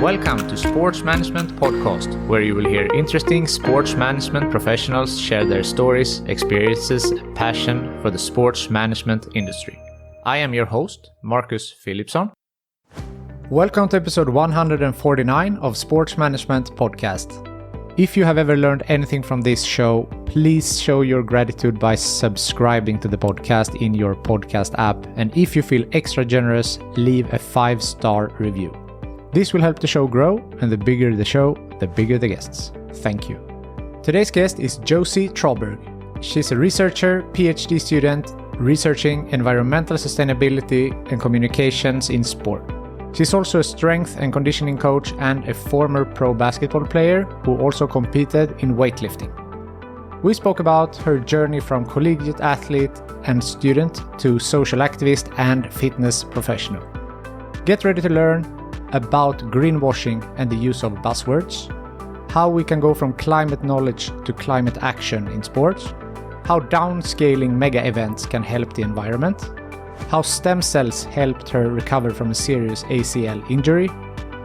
Welcome to Sports Management Podcast, where you will hear interesting sports management professionals share their stories, experiences, and passion for the sports management industry. I am your host, Marcus Philipson. Welcome to episode 149 of Sports Management Podcast. If you have ever learned anything from this show, please show your gratitude by subscribing to the podcast in your podcast app. And if you feel extra generous, leave a 5-star review. This will help the show grow, and the bigger the show, the bigger the guests. Thank you. Today's guest is Josie Traberg. She's a researcher, PhD student, researching environmental sustainability and communications in sport. She's also a strength and conditioning coach and a former pro basketball player who also competed in weightlifting. We spoke about her journey from collegiate athlete and student to social activist and fitness professional. Get ready to learn about greenwashing and the use of buzzwords, how we can go from climate knowledge to climate action in sports, how downscaling mega events can help the environment, how stem cells helped her recover from a serious ACL injury,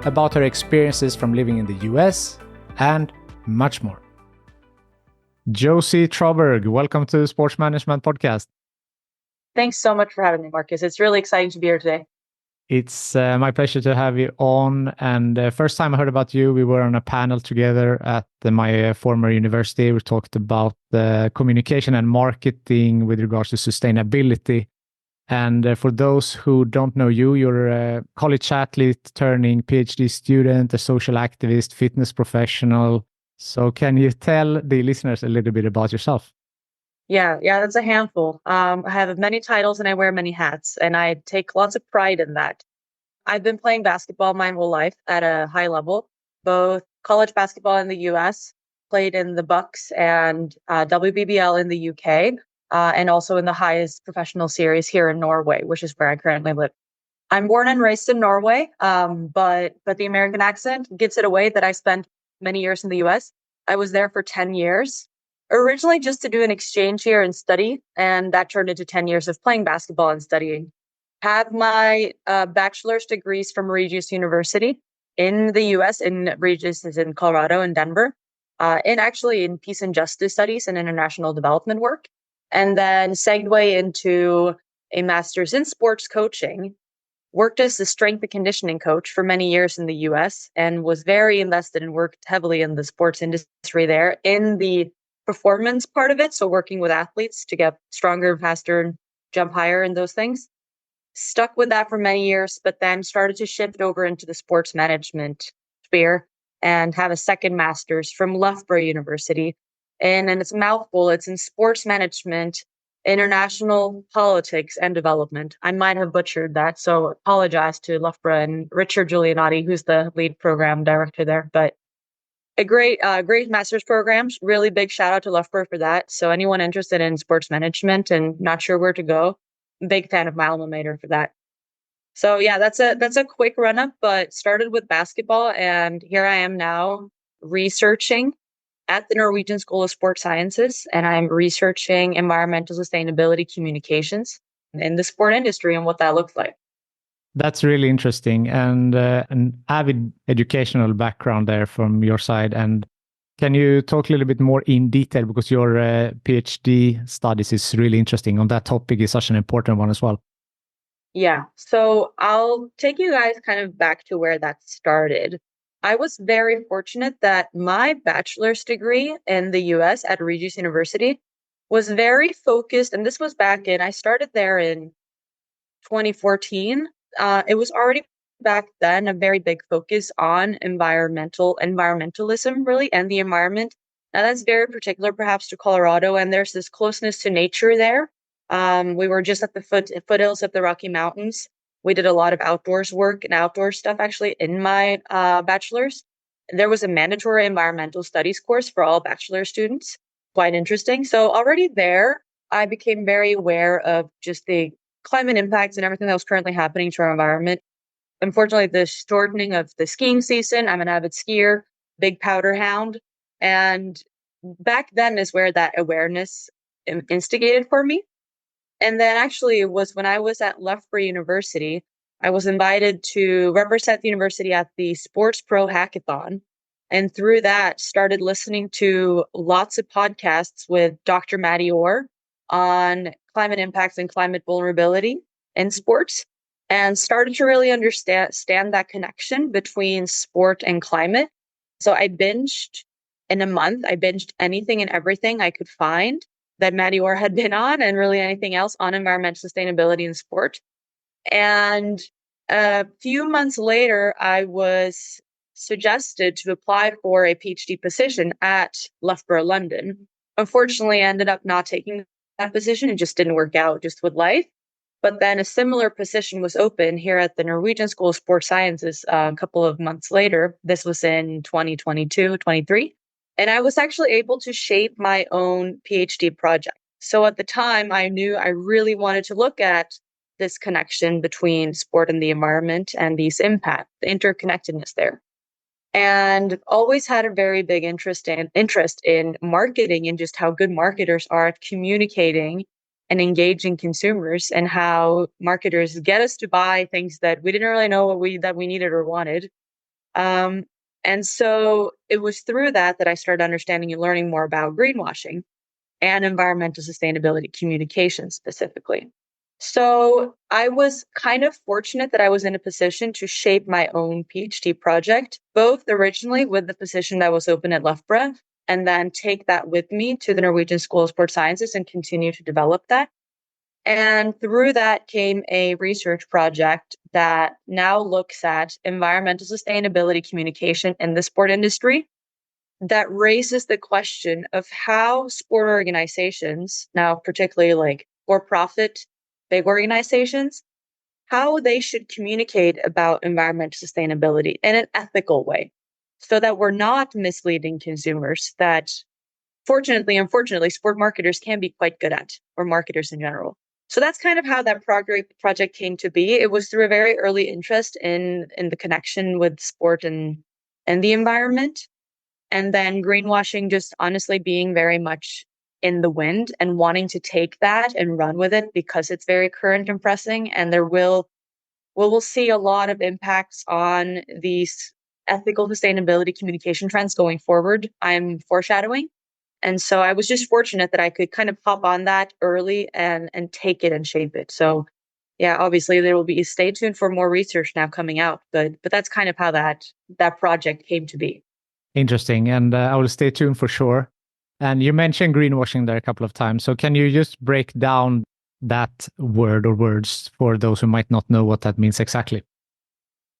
about her experiences from living in the US, and much more. Josie Traberg, welcome to the Sports Management Podcast. Thanks so much for having me, Marcus. It's really exciting to be here today. It's my pleasure to have you on. And first time I heard about you, we were on a panel together at my former university. We talked about the communication and marketing with regards to sustainability. And for those who don't know you, you're a college athlete turning PhD student, a social activist, fitness professional. So can you tell the listeners a little bit about yourself? Yeah, that's a handful. I have many titles and I wear many hats, and I take lots of pride in that. I've been playing basketball my whole life at a high level, both college basketball in the US, played in the Bucks and WBBL in the UK, and also in the highest professional series here in Norway, which is where I currently live. I'm born and raised in Norway, but the American accent gives it away that I spent many years in the US. I was there for 10 years. Originally just to do an exchange here and study, and that turned into 10 years of playing basketball and studying. Have my bachelor's degrees from Regis University in the US, in Regis is in Colorado and Denver, and actually in peace and justice studies and international development work. And then segue into a master's in sports coaching, worked as a strength and conditioning coach for many years in the US, and was very invested and worked heavily in the sports industry there in the performance part of it. So working with athletes to get stronger, faster, and jump higher and those things. Stuck with that for many years, but then started to shift over into the sports management sphere and have a second master's from Loughborough University. And it's a mouthful. It's in sports management, international politics, and development. I might have butchered that, so apologize to Loughborough and Richard Giulianotti, who's the lead program director there. But a great master's program. Really big shout out to Loughborough for that. So anyone interested in sports management and not sure where to go, big fan of my alma mater for that. So yeah, that's a quick run up, but started with basketball, and here I am now researching at the Norwegian School of Sports Sciences, and I'm researching environmental sustainability communications in the sport industry and what that looks like. That's really interesting, and an avid educational background there from your side. And can you talk a little bit more in detail, because your PhD studies is really interesting on that topic, is such an important one as well. Yeah, so I'll take you guys kind of back to where that started. I was very fortunate that my bachelor's degree in the US at Regis University was very focused, and this was I started there in 2014. It was already back then a very big focus on environmentalism, really, and the environment. Now that's very particular perhaps to Colorado, and there's this closeness to nature there. We were just at the foothills of the Rocky Mountains. We did a lot of outdoors work and outdoor stuff actually in my bachelor's. There was a mandatory environmental studies course for all bachelor students. Quite interesting. So already there, I became very aware of just the climate impacts and everything that was currently happening to our environment. Unfortunately, the shortening of the skiing season, I'm an avid skier, big powder hound. And back then is where that awareness instigated for me. And then actually it was when I was at Loughborough University, I was invited to represent the university at the Sports Pro Hackathon. And through that, started listening to lots of podcasts with Dr. Maddie Orr on climate impacts and climate vulnerability in sports, and started to really understand that connection between sport and climate. So I binged in a month. I binged anything and everything I could find that Maddie Orr had been on, and really anything else on environmental sustainability in sport. And a few months later, I was suggested to apply for a PhD position at Loughborough, London. Unfortunately, I ended up not taking that position. It just didn't work out just with life. But then a similar position was open here at the Norwegian School of Sports Sciences a couple of months later. This was in 2022, 23. And I was actually able to shape my own PhD project. So at the time, I knew I really wanted to look at this connection between sport and the environment and these impacts, the interconnectedness there. And always had a very big interest in marketing and just how good marketers are at communicating and engaging consumers, and how marketers get us to buy things that we didn't really know that we needed or wanted. And so it was through that I started understanding and learning more about greenwashing and environmental sustainability communication specifically. So I was kind of fortunate that I was in a position to shape my own PhD project, both originally with the position that was open at Loughborough, and then take that with me to the Norwegian School of Sports Sciences and continue to develop that. And through that came a research project that now looks at environmental sustainability communication in the sport industry, that raises the question of how sport organizations, now particularly like for-profit big organizations, how they should communicate about environmental sustainability in an ethical way, so that we're not misleading consumers that fortunately, unfortunately, sport marketers can be quite good at, or marketers in general. So that's kind of how that project came to be. It was through a very early interest in the connection with sport and the environment. And then greenwashing just honestly being very much in the wind and wanting to take that and run with it because it's very current and pressing. And we'll see a lot of impacts on these ethical sustainability communication trends going forward, I'm foreshadowing. And so I was just fortunate that I could kind of hop on that early and take it and shape it. So yeah, obviously there will be, stay tuned for more research now coming out, but that's kind of how that project came to be. Interesting. And I will stay tuned for sure. And you mentioned greenwashing there a couple of times. So can you just break down that word or words for those who might not know what that means exactly?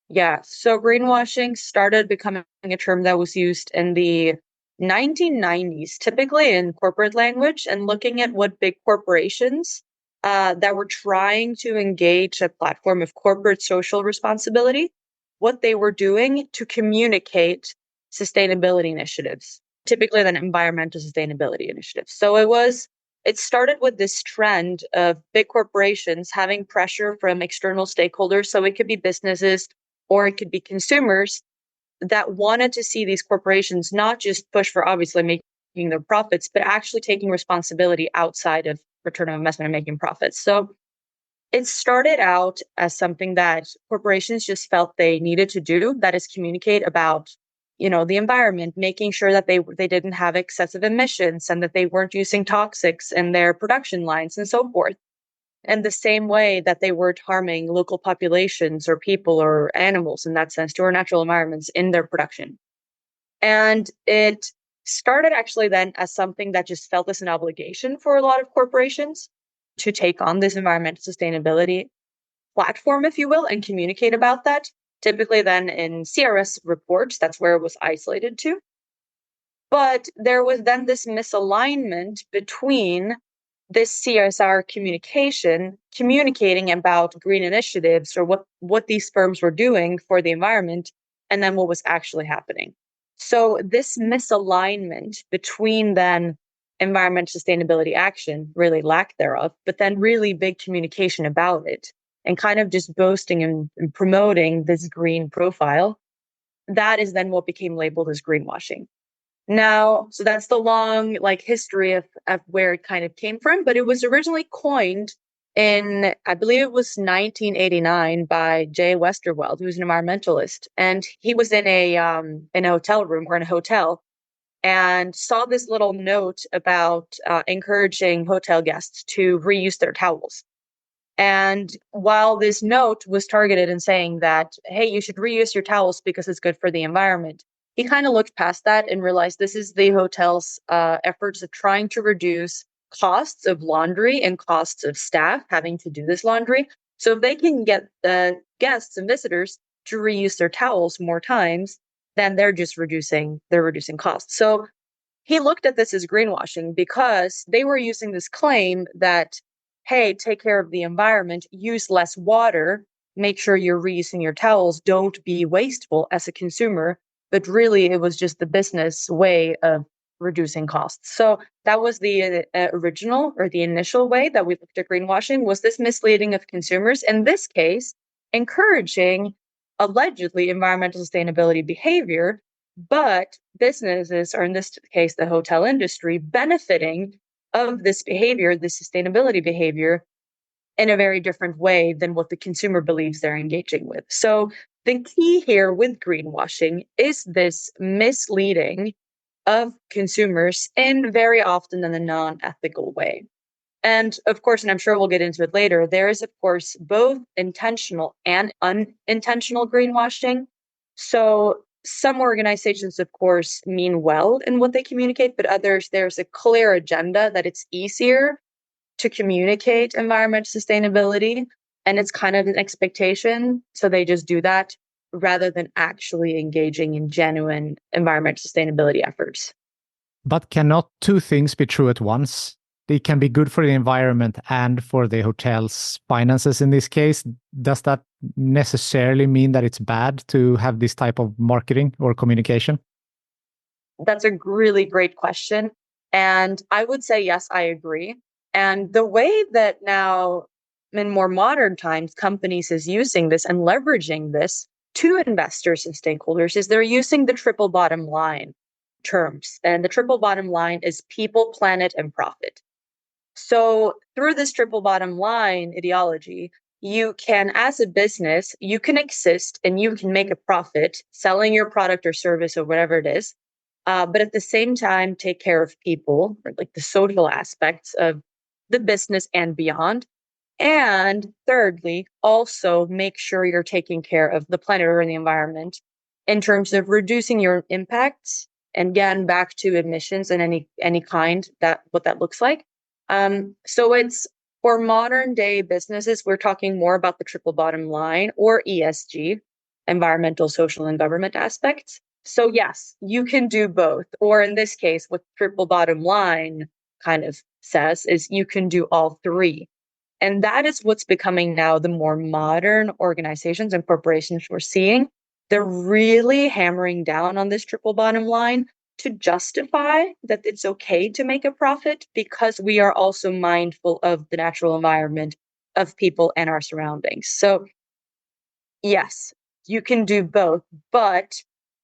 Yeah. So greenwashing started becoming a term that was used in the 1990s, typically in corporate language, and looking at what big corporations that were trying to engage a platform of corporate social responsibility, what they were doing to communicate sustainability initiatives, typically then environmental sustainability initiatives. So it started with this trend of big corporations having pressure from external stakeholders. So it could be businesses or it could be consumers that wanted to see these corporations not just push for obviously making their profits, but actually taking responsibility outside of return on investment and making profits. So it started out as something that corporations just felt they needed to do, that is communicate about, the environment, making sure that they didn't have excessive emissions and that they weren't using toxics in their production lines and so forth. And the same way that they weren't harming local populations or people or animals in that sense to our natural environments in their production. And it started actually then as something that just felt as an obligation for a lot of corporations to take on this environmental sustainability platform, if you will, and communicate about that. Typically then in CRS reports, that's where it was isolated to. But there was then this misalignment between this CSR communicating about green initiatives or what these firms were doing for the environment, and then what was actually happening. So this misalignment between then environmental sustainability action, really lack thereof, but then really big communication about it and kind of just boasting and promoting this green profile, that is then what became labeled as greenwashing. Now, so that's the long history of where it kind of came from, but it was originally coined I believe it was 1989 by Jay Westerveld, who's an environmentalist. And he was in a hotel room or in a hotel and saw this little note about encouraging hotel guests to reuse their towels. And while this note was targeted and saying that, hey, you should reuse your towels because it's good for the environment, he kind of looked past that and realized this is the hotel's efforts of trying to reduce costs of laundry and costs of staff having to do this laundry. So if they can get the guests and visitors to reuse their towels more times, then they're reducing costs. So he looked at this as greenwashing because they were using this claim that, hey, take care of the environment, use less water, make sure you're reusing your towels, don't be wasteful as a consumer. But really, it was just the business way of reducing costs. So that was the original or the initial way that we looked at greenwashing, was this misleading of consumers. In this case, encouraging allegedly environmental sustainability behavior, but businesses, or in this case, the hotel industry, benefiting of this behavior, this sustainability behavior, in a very different way than what the consumer believes they're engaging with. So the key here with greenwashing is this misleading of consumers in very often in a non-ethical way. And of course, and I'm sure we'll get into it later, there is, of course, both intentional and unintentional greenwashing. So some organizations, of course, mean well in what they communicate, but others, there's a clear agenda that it's easier to communicate environmental sustainability, and it's kind of an expectation. So they just do that rather than actually engaging in genuine environmental sustainability efforts. But cannot two things be true at once? It can be good for the environment and for the hotel's finances in this case. Does that necessarily mean that it's bad to have this type of marketing or communication? That's a really great question. And I would say, yes, I agree. And the way that now in more modern times, companies is using this and leveraging this to investors and stakeholders is they're using the triple bottom line terms. And the triple bottom line is people, planet, and profit. So through this triple bottom line ideology, you can, as a business, you can exist and you can make a profit selling your product or service or whatever it is. But at the same time, take care of people, or like the social aspects of the business and beyond. And thirdly, also make sure you're taking care of the planet or the environment in terms of reducing your impacts. And again, back to emissions and any kind, that what that looks like. So it's for modern day businesses, we're talking more about the triple bottom line or ESG, environmental, social, and government aspects. So yes, you can do both. Or in this case, what triple bottom line kind of says is you can do all three. And that is what's becoming now the more modern organizations and corporations we're seeing. They're really hammering down on this triple bottom line to justify that it's okay to make a profit because we are also mindful of the natural environment, of people and our surroundings. So yes, you can do both, but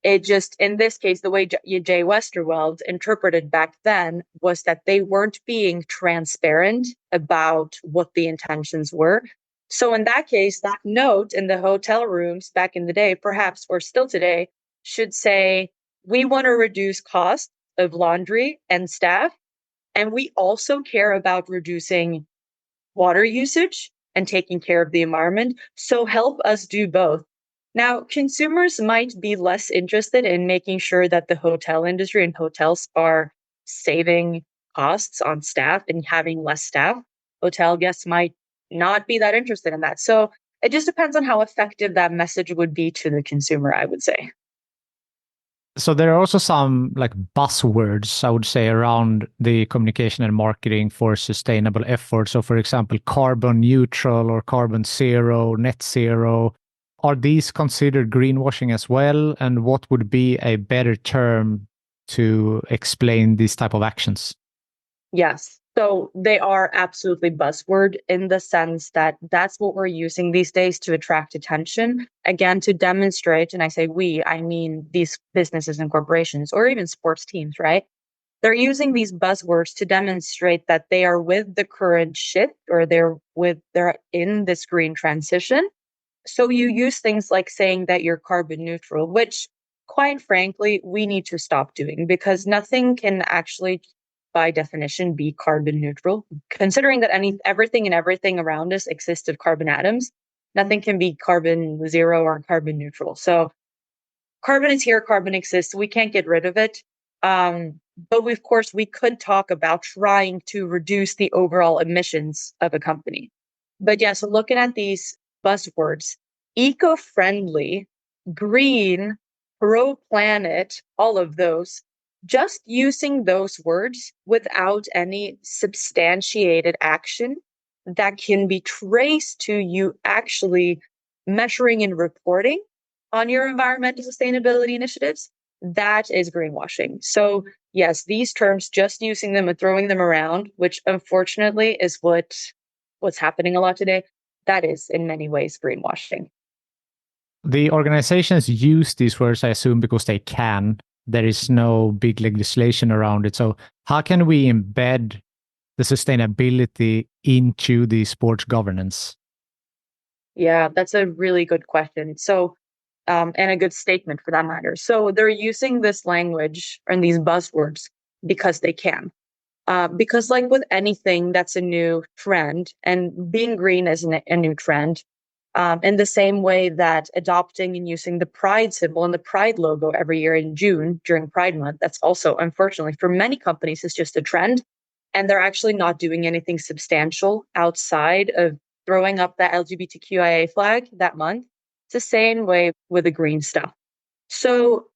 it just, in this case, the way Jay Westerveld interpreted back then was that they weren't being transparent about what the intentions were. So in that case, that note in the hotel rooms back in the day, perhaps, or still today, should say, we want to reduce costs of laundry and staff, and we also care about reducing water usage and taking care of the environment. So help us do both. Now, consumers might be less interested in making sure that the hotel industry and hotels are saving costs on staff and having less staff. Hotel guests might not be that interested in that. So it just depends on how effective that message would be to the consumer, I would say. So there are also some like buzzwords, I would say, around the communication and marketing for sustainable efforts. So for example, carbon neutral or carbon zero, net zero. Are these considered greenwashing as well? And what would be a better term to explain these type of actions? Yes. So they are absolutely buzzword in the sense that that's what we're using these days to attract attention. Again, to demonstrate, and I say we, I mean these businesses and corporations or even sports teams, right? They're using these buzzwords to demonstrate that they are with the current shift, or they're in this green transition. So you use things like saying that you're carbon neutral, which quite frankly, we need to stop doing, because nothing can actually, by definition, be carbon neutral. Considering that everything around us exists of carbon atoms, nothing can be carbon zero or carbon neutral. So carbon is here, carbon exists. We can't get rid of it. But of course, we could talk about trying to reduce the overall emissions of a company. But yeah, so looking at these buzzwords, eco-friendly, green, pro-planet, all of those, just using those words without any substantiated action that can be traced to you actually measuring and reporting on your environmental sustainability initiatives, that is greenwashing. So yes, these terms, just using them and throwing them around, which unfortunately is what's happening a lot today, that is in many ways greenwashing. The organizations use these words, I assume, because they can. There is no big legislation around it. So how can we embed the sustainability into the sports governance? Yeah, that's a really good question. So, and a good statement for that matter. So they're using this language and these buzzwords because they can. Because like with anything that's a new trend, and being green is a new trend, in the same way that adopting and using the pride symbol and the pride logo every year in June during Pride Month, that's also, unfortunately, for many companies, is just a trend. And they're actually not doing anything substantial outside of throwing up that LGBTQIA flag that month. It's the same way with the green stuff. So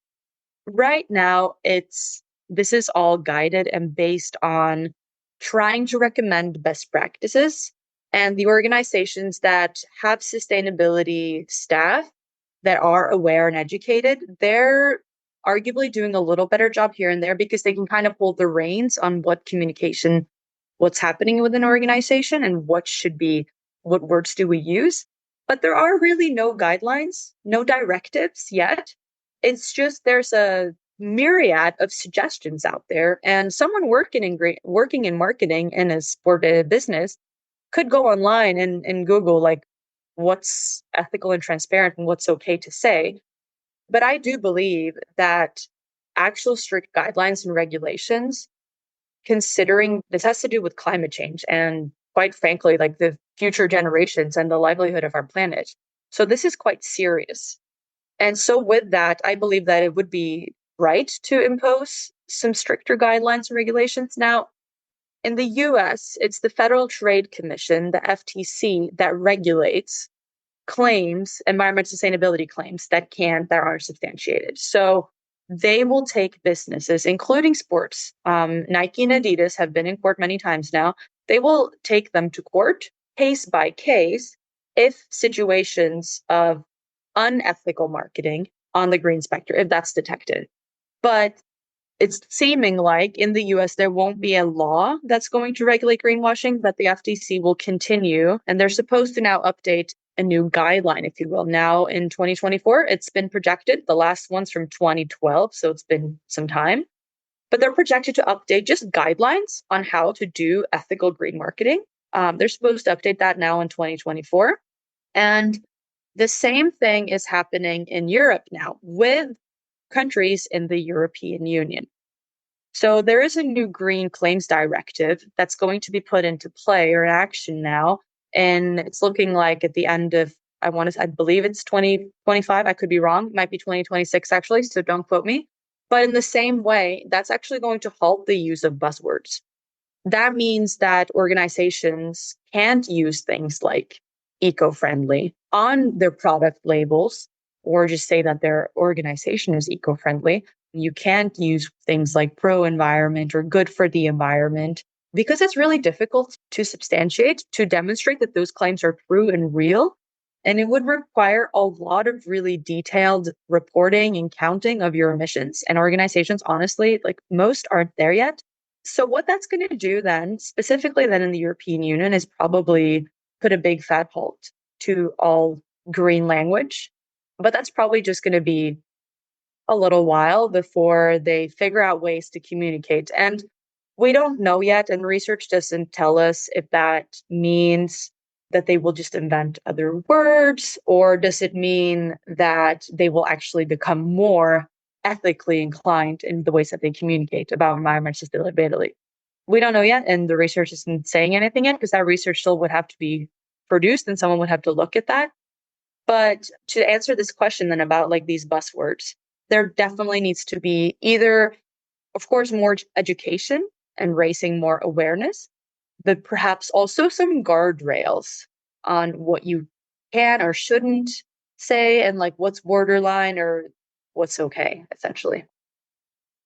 right now, this is all guided and based on trying to recommend best practices. And the organizations that have sustainability staff that are aware and educated, they're arguably doing a little better job here and there, because they can kind of hold the reins on what communication, what's happening with an organization, and what words do we use. But there are really no guidelines, no directives yet. It's just there's a myriad of suggestions out there, and someone working in marketing in a sport business could go online and Google like what's ethical and transparent and what's okay to say. But I do believe that actual strict guidelines and regulations, considering this has to do with climate change and, quite frankly, like the future generations and the livelihood of our planet. So this is quite serious. And so with that, I believe that it would be right to impose some stricter guidelines and regulations. Now, in the US, it's the Federal Trade Commission, the FTC, that regulates environmental sustainability claims that are substantiated. So they will take businesses, including sports. Nike and Adidas have been in court many times now. They will take them to court case by case if situations of unethical marketing on the green spectrum, if that's detected. But it's seeming like in the US, there won't be a law that's going to regulate greenwashing, but the FTC will continue, and they're supposed to now update a new guideline, if you will. Now in 2024, it's been projected. The last one's from 2012, so it's been some time. But they're projected to update just guidelines on how to do ethical green marketing. They're supposed to update that now in 2024. And the same thing is happening in Europe now with countries in the European Union. So there is a new green claims directive that's going to be put into play or in action now. And it's looking like at the end of, I believe it's 2025. I could be wrong. It might be 2026 actually. So don't quote me. But in the same way, that's actually going to halt the use of buzzwords. That means that organizations can't use things like eco-friendly on their product labels, or just say that their organization is eco-friendly. You can't use things like pro-environment or good for the environment, because it's really difficult to substantiate, to demonstrate that those claims are true and real. And it would require a lot of really detailed reporting and counting of your emissions. And organizations, honestly, like most aren't there yet. So what that's going to do then, specifically then in the European Union, is probably put a big fat halt to all green language. But that's probably just going to be a little while before they figure out ways to communicate. And we don't know yet, and research doesn't tell us if that means that they will just invent other words, or does it mean that they will actually become more ethically inclined in the ways that they communicate about environmental sustainability. We don't know yet, and the research isn't saying anything yet because that research still would have to be produced and someone would have to look at that. But to answer this question then about like these buzzwords, there definitely needs to be either, of course, more education and raising more awareness, but perhaps also some guardrails on what you can or shouldn't say and like what's borderline or what's okay, essentially.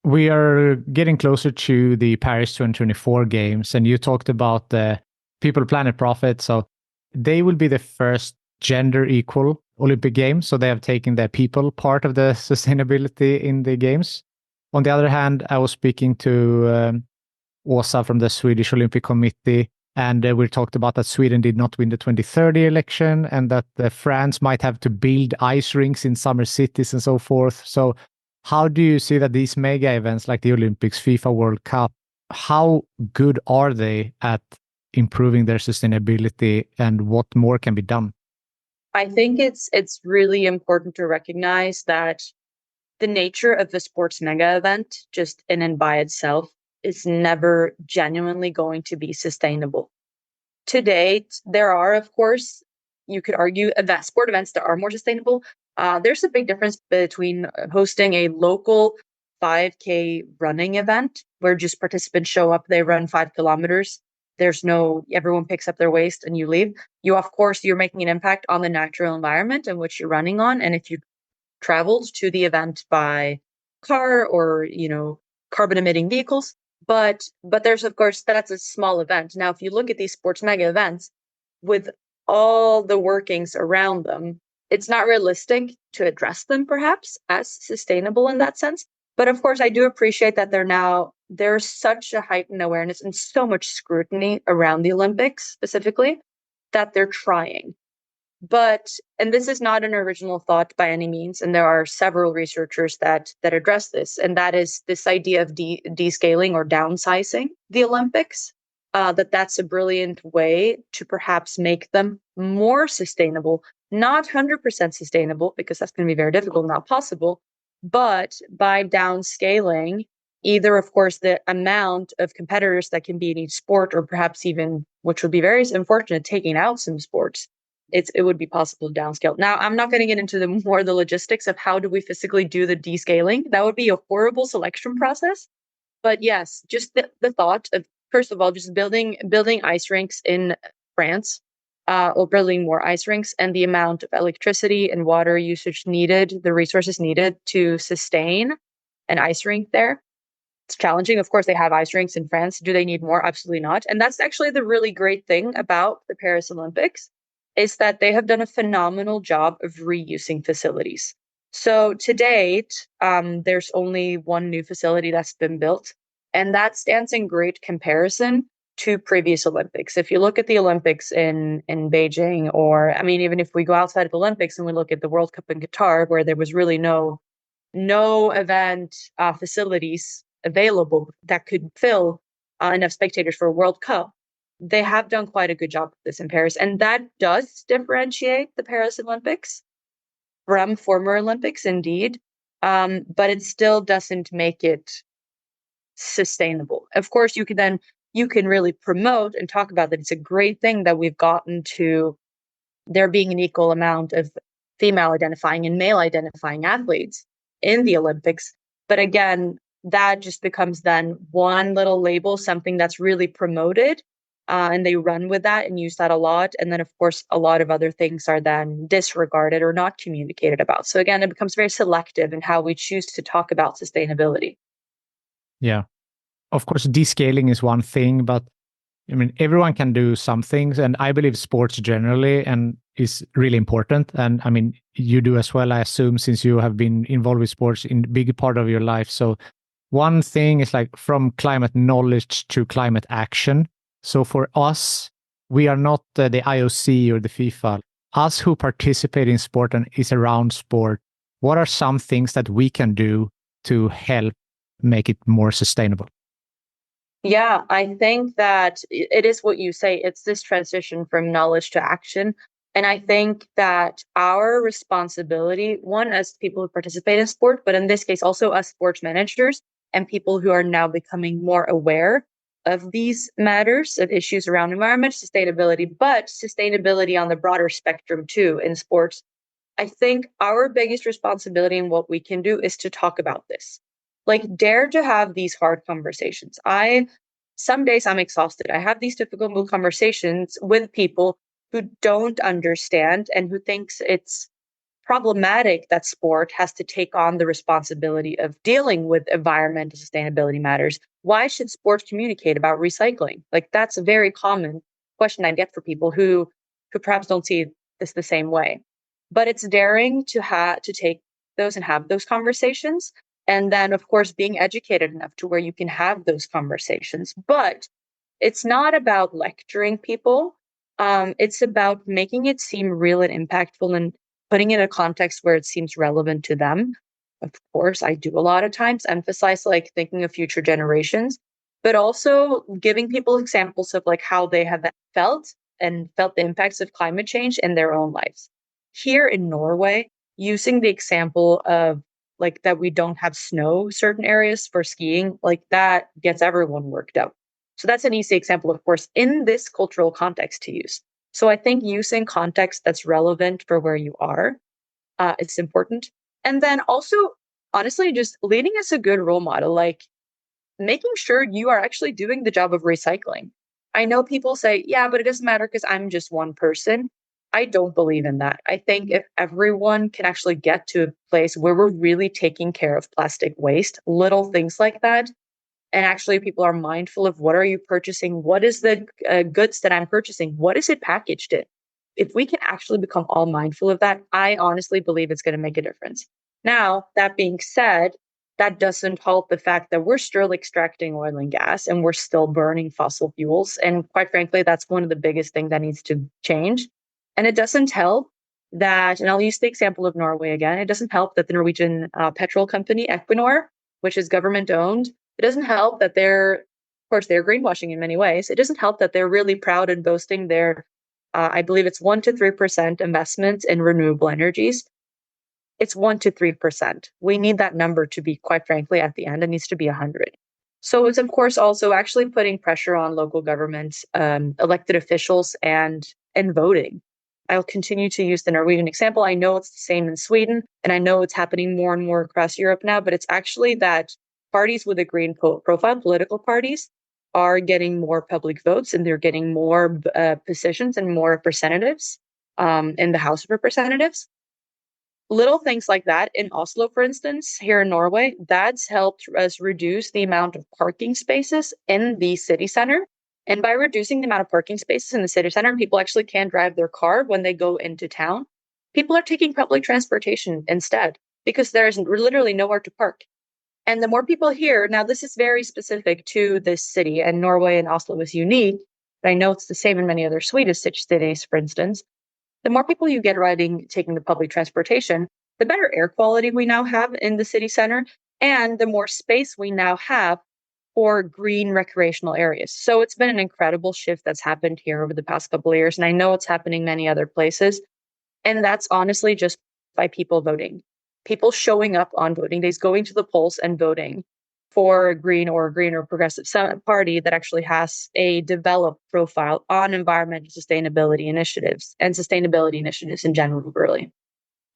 We are getting closer to the Paris 2024 games, and you talked about the People, Planet, Profit. So they will be the first gender equal Olympic Games. So they have taken the people part of the sustainability in the games. On the other hand, I was speaking to Åsa from the Swedish Olympic Committee, and we talked about that Sweden did not win the 2030 election, and that France might have to build ice rinks in summer cities and so forth. So how do you see that these mega events like the Olympics, FIFA World Cup, how good are they at improving their sustainability, and what more can be done? I think it's really important to recognize that the nature of the sports mega event, just in and by itself, is never genuinely going to be sustainable. To date, there are, of course, you could argue sport events that are more sustainable. There's a big difference between hosting a local 5K running event where just participants show up, they run 5 kilometers. There's no, everyone picks up their waste and you leave. Of course, you're making an impact on the natural environment in which you're running on. And if you traveled to the event by car or, carbon emitting vehicles, but there's, of course, that's a small event. Now, if you look at these sports mega events with all the workings around them, it's not realistic to address them perhaps as sustainable in that sense. But of course, I do appreciate that there's such a heightened awareness and so much scrutiny around the Olympics specifically that they're trying. And this is not an original thought by any means, and there are several researchers that address this, and that is this idea of descaling or downsizing the Olympics. That's a brilliant way to perhaps make them more sustainable, not 100% sustainable, because that's going to be very difficult, not possible, but by downscaling either, of course, the amount of competitors that can be in each sport, or perhaps even, which would be very unfortunate, taking out some sports. It would be possible to downscale. Now, I'm not going to get into the logistics of how do we physically do the descaling. That would be a horrible selection process. But yes, just the thought of, first of all, just building ice rinks in France, or building more ice rinks, and the amount of electricity and water usage needed, the resources needed to sustain an ice rink there. It's challenging. Of course, they have ice rinks in France. Do they need more? Absolutely not. And that's actually the really great thing about the Paris Olympics, is that they have done a phenomenal job of reusing facilities. So to date, there's only one new facility that's been built, and that stands in great comparison to previous Olympics. If you look at the Olympics in Beijing, or even if we go outside of the Olympics and we look at the World Cup in Qatar, where there was really no event facilities available that could fill enough spectators for a World Cup, they have done quite a good job of this in Paris. And that does differentiate the Paris Olympics from former Olympics, indeed. But it still doesn't make it sustainable. Of course, you can really promote and talk about that. It's a great thing that we've gotten to there being an equal amount of female identifying and male identifying athletes in the Olympics. But again, that just becomes then one little label, something that's really promoted. And they run with that and use that a lot. And then, of course, a lot of other things are then disregarded or not communicated about. So again, it becomes very selective in how we choose to talk about sustainability. Yeah. Of course, descaling is one thing, but everyone can do some things. And I believe sports generally and is really important. And you do as well, I assume, since you have been involved with sports in a big part of your life. So one thing is like from climate knowledge to climate action. So for us, we are not the IOC or the FIFA. Us who participate in sport and is around sport, what are some things that we can do to help make it more sustainable? Yeah, I think that it is what you say. It's this transition from knowledge to action. And I think that our responsibility, one, as people who participate in sport, but in this case, also as sports managers and people who are now becoming more aware of these matters, of issues around environment, sustainability, but sustainability on the broader spectrum too in sports. I think our biggest responsibility and what we can do is to talk about this. Like, dare to have these hard conversations. Some days I'm exhausted. I have these difficult conversations with people who don't understand and who thinks it's problematic that sport has to take on the responsibility of dealing with environmental sustainability matters. Why should sports communicate about recycling? Like, that's a very common question I get for people who perhaps don't see this the same way. But it's daring to take those and have those conversations. And then, of course, being educated enough to where you can have those conversations. But it's not about lecturing people. It's about making it seem real and impactful and putting it in a context where it seems relevant to them. Of course, I do a lot of times emphasize like thinking of future generations, but also giving people examples of like how they have felt the impacts of climate change in their own lives. Here in Norway, using the example of like that we don't have snow certain areas for skiing, like that gets everyone worked up. So that's an easy example, of course, in this cultural context to use. So I think using context that's relevant for where you are, it's important. And then also, honestly, just leading as a good role model, like making sure you are actually doing the job of recycling. I know people say, yeah, but it doesn't matter because I'm just one person. I don't believe in that. I think if everyone can actually get to a place where we're really taking care of plastic waste, little things like that, and actually people are mindful of what are you purchasing, what is the goods that I'm purchasing, what is it packaged in. If we can actually become all mindful of that, I honestly believe it's going to make a difference. Now, that being said, that doesn't help the fact that we're still extracting oil and gas and we're still burning fossil fuels. And quite frankly, that's one of the biggest things that needs to change. And it doesn't help that, and I'll use the example of Norway again, it doesn't help that the Norwegian petrol company Equinor, which is government owned, it doesn't help that of course, they're greenwashing in many ways. It doesn't help that they're really proud and boasting their, I believe it's 1 to 3% investment in renewable energies. It's 1 to 3%. We need that number to be, quite frankly, at the end, it needs to be 100. So it's, of course, also actually putting pressure on local governments, elected officials, and voting. I'll continue to use the Norwegian example. I know it's the same in Sweden, and I know it's happening more and more across Europe now, but it's actually that parties with a green profile, political parties, are getting more public votes and they're getting more positions and more representatives in the House of Representatives. Little things like that in Oslo, for instance, here in Norway, that's helped us reduce the amount of parking spaces in the city center. And by reducing the amount of parking spaces in the city center, people actually can drive their car when they go into town. People are taking public transportation instead because there's literally nowhere to park. And the more people here, now this is very specific to this city, and Norway and Oslo is unique, but I know it's the same in many other Swedish cities, for instance. The more people you get taking the public transportation, the better air quality we now have in the city center, and the more space we now have for green recreational areas. So it's been an incredible shift that's happened here over the past couple of years, and I know it's happening many other places. And that's honestly just by people voting, people showing up on voting days, going to the polls and voting for a green or progressive party that actually has a developed profile on environmental sustainability initiatives and sustainability initiatives in general, really.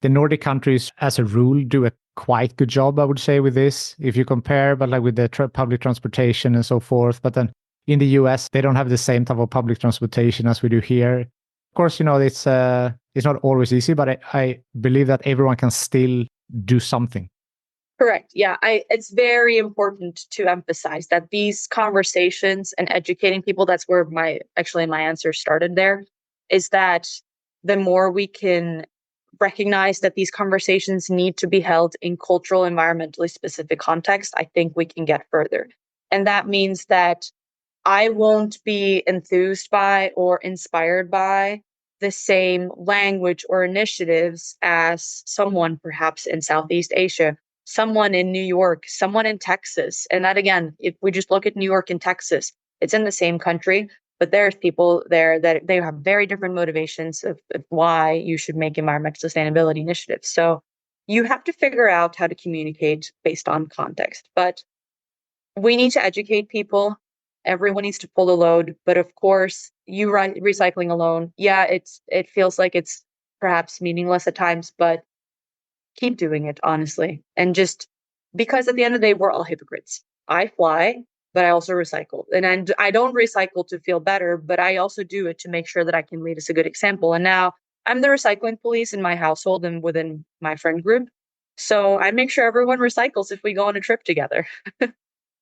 The Nordic countries, as a rule, do a quite good job, I would say, with this. If you compare, but like with the public transportation and so forth. But then in the US, they don't have the same type of public transportation as we do here. Of course, it's not always easy, but I believe that everyone can still do something. Correct. Yeah, it's very important to emphasize that these conversations and educating people, that's where my answer started there, is that the more we can recognize that these conversations need to be held in cultural, environmentally specific context, I think we can get further. And that means that I won't be enthused by or inspired by the same language or initiatives as someone perhaps in Southeast Asia, someone in New York, someone in Texas. And that, again, if we just look at New York and Texas, it's in the same country, but there's people there that they have very different motivations of why you should make environmental sustainability initiatives. So you have to figure out how to communicate based on context. But we need to educate people. Everyone needs to pull the load. But of course, recycling alone, yeah, it feels like it's perhaps meaningless at times, but keep doing it, honestly. And just because at the end of the day, we're all hypocrites. I fly, but I also recycle. And I don't recycle to feel better, but I also do it to make sure that I can lead us a good example. And now I'm the recycling police in my household and within my friend group. So I make sure everyone recycles if we go on a trip together.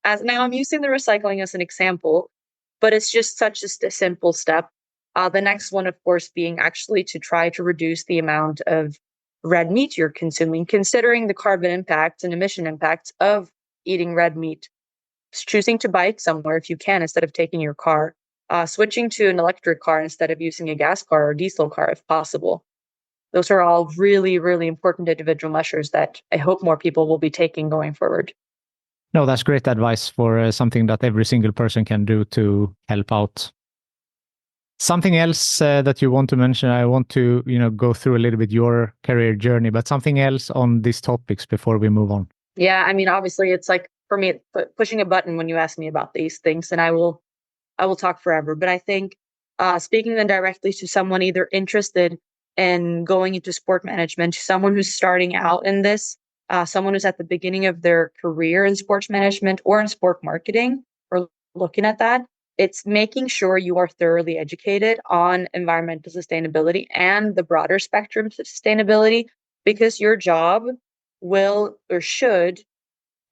As now I'm using the recycling as an example, but it's just such a simple step. The next one, of course, being actually to try to reduce the amount of red meat you're consuming, considering the carbon impacts and emission impacts of eating red meat. Choosing to bike somewhere if you can instead of taking your car, switching to an electric car instead of using a gas car or diesel car if possible. Those are all really, really important individual measures that I hope more people will be taking going forward. No, that's great advice for something that every single person can do to help out. Something else that you want to mention, I want to, go through a little bit your career journey, but something else on these topics before we move on. Yeah, I mean, obviously, it's like for me, pushing a button when you ask me about these things, and I will talk forever. But I think speaking then directly to someone either interested in going into sport management, someone who's starting out in this, someone who's at the beginning of their career in sports management or in sport marketing, or looking at that, it's making sure you are thoroughly educated on environmental sustainability and the broader spectrums of sustainability, because your job will or should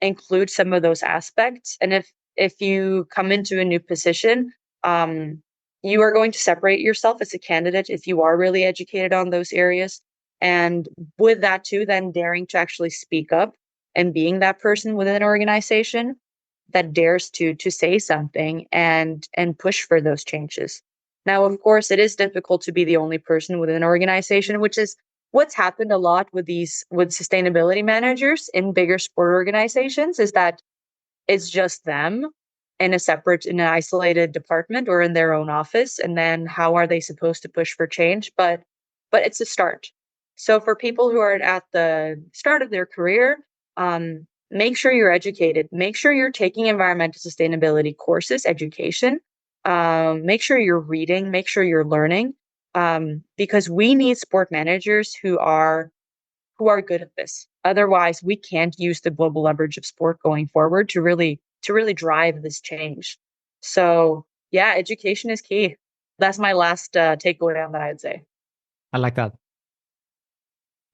include some of those aspects. And if you come into a new position, you are going to separate yourself as a candidate if you are really educated on those areas. And with that too, then daring to actually speak up and being that person within an organization that dares to say something and push for those changes. Now, of course, it is difficult to be the only person within an organization, which is what's happened a lot with sustainability managers in bigger sport organizations, is that it's just them in an isolated department or in their own office. And then how are they supposed to push for change? But it's a start. So for people who are at the start of their career, make sure you're educated. Make sure you're taking environmental sustainability courses, education. Make sure you're reading. Make sure you're learning. Because we need sport managers who are good at this. Otherwise, we can't use the global leverage of sport going forward to really drive this change. So yeah, education is key. That's my last takeaway on that, I'd say. I like that.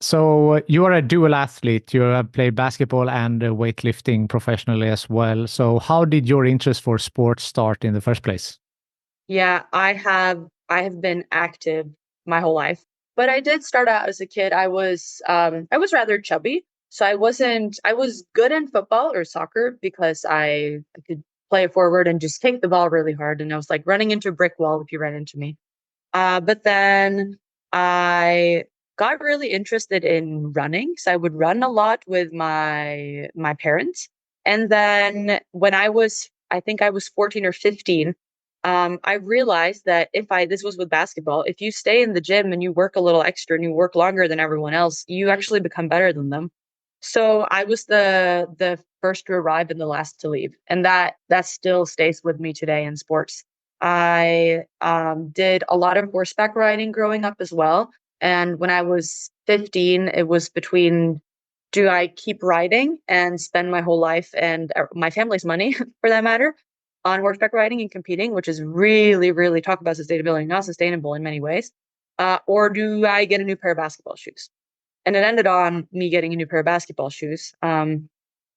So you are a dual athlete. You have played basketball and weightlifting professionally as well. So how did your interest for sports start in the first place? Yeah, I have been active my whole life, but I did start out as a kid. I was rather chubby, so I was good in football or soccer because I could play it forward and just take the ball really hard, and I was like running into a brick wall if you ran into me. But then I got really interested in running, so I would run a lot with my parents. And then when I think I was 14 or 15, I realized that this was with basketball, if you stay in the gym and you work a little extra and you work longer than everyone else, you actually become better than them. So I was the first to arrive and the last to leave, and that still stays with me today in sports. I did a lot of horseback riding growing up as well. And when I was 15, it was between, do I keep riding and spend my whole life and my family's money, for that matter, on horseback riding and competing, which is really, really, talk about sustainability, not sustainable in many ways, or do I get a new pair of basketball shoes? And it ended on me getting a new pair of basketball shoes.